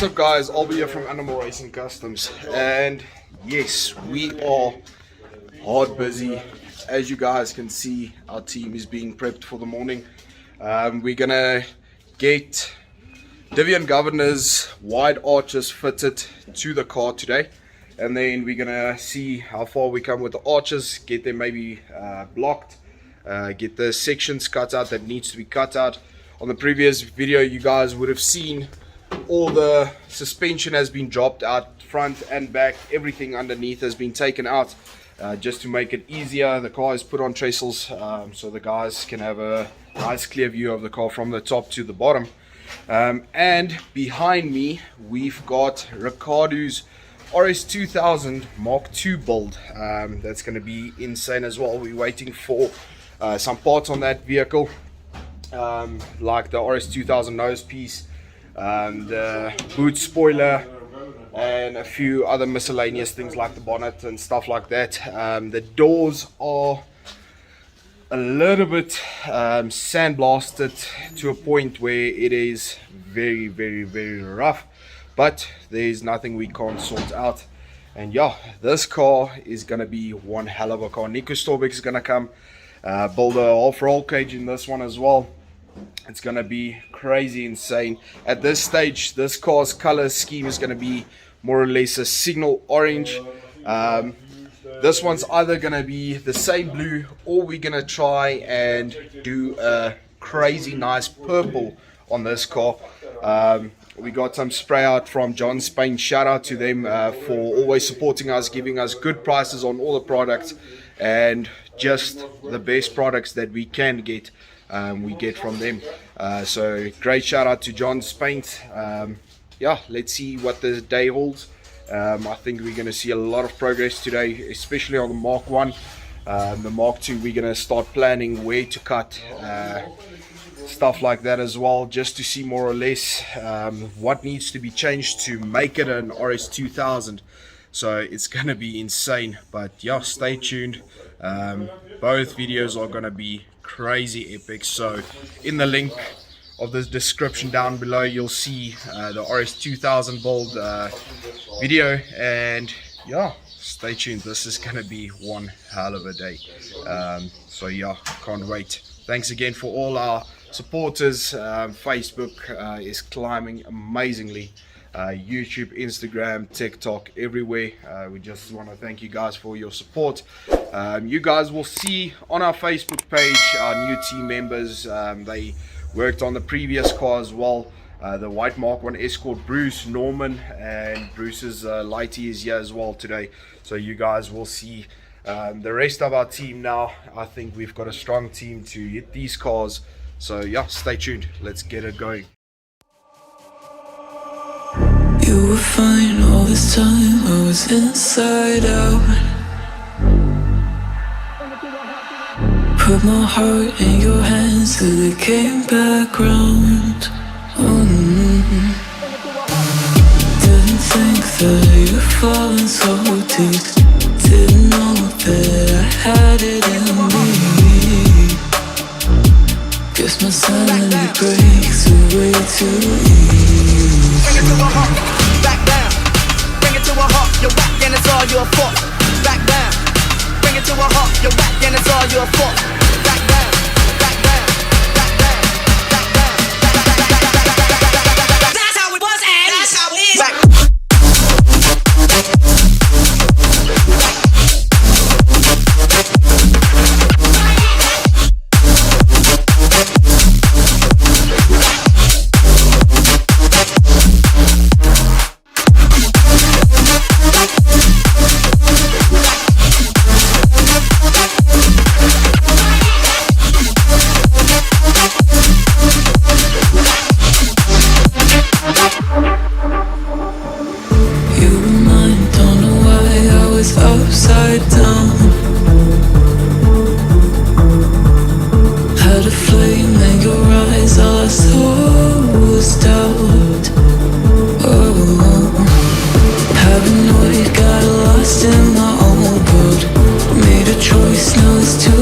What's up guys, I'll be here from Animal Racing Customs, and yes, we are hard busy. As you guys can see, our team is being prepped for the morning. We're gonna get Divian Governor's wide arches fitted to the car today, and then we're gonna see how far we come with the arches, get them maybe blocked, get the sections cut out that needs to be cut out. On the previous video you guys would have seen all the suspension has been dropped out, front and back, everything underneath has been taken out, just to make it easier. The car is put on trestles, so the guys can have a nice clear view of the car from the top to the bottom. And behind me we've got Ricardo's RS2000 Mark II build. That's going to be insane as well. We're waiting for some parts on that vehicle, like the RS2000 nose piece, the boot spoiler, and a few other miscellaneous things like the bonnet and stuff like that. The doors are a little bit sandblasted to a point where it is very rough, but there's nothing we can't sort out. And yeah, this car is gonna be one hell of a car. Nico Storbeck is gonna come build a half roll cage in this one as well. It's gonna be crazy insane. At this stage, this car's color scheme is gonna be more or less a signal orange. This one's either gonna be the same blue, or we're gonna try and do a crazy nice purple on this car. We got some spray out from John Spain. Shout out to them for always supporting us, giving us good prices on all the products, and just the best products that we can get, we get from them. So great shout out to John Spain. Yeah, let's see what the day holds. I think we're going to see a lot of progress today, especially on the Mark 1. The Mark 2, we're going to start planning where to cut, stuff like that as well, just to see more or less what needs to be changed to make it an RS2000. So it's going to be insane. But yeah, stay tuned. Both videos are going to be crazy epic. So in the link of the description down below, you'll see the RS2000 build video, and yeah, stay tuned. This is gonna be one hell of a day. So yeah, can't wait. Thanks again for all our supporters. Facebook is climbing amazingly. YouTube, Instagram, TikTok, everywhere. We just want to thank you guys for your support. You guys will see on our Facebook page our new team members. They worked on the previous car as well, the white Mk1 Escort. Bruce, Norman, and Bruce's Lighty is here as well today. So you guys will see the rest of our team now. I think we've got a strong team to hit these cars. So yeah, stay tuned. Let's get it going. You were fine all this time, I was inside out. Put my heart in your hands till it came back round. Didn't think that you'd fallen so deep. Didn't know that I had it in me. Guess my sanity breaks away too easy. Bring it to a halt, back down. Bring it to a halt, you're whack and it's all your fault. Back down. Bring it to a halt, you're whack and it's all your fault. Back down, back down, back down, back down, back down. That's how it was and that's how it is. Upside down, had a flame in your eyes, all I saw was doubt. Oh, paranoid, got lost in my own world. Made a choice, now it's too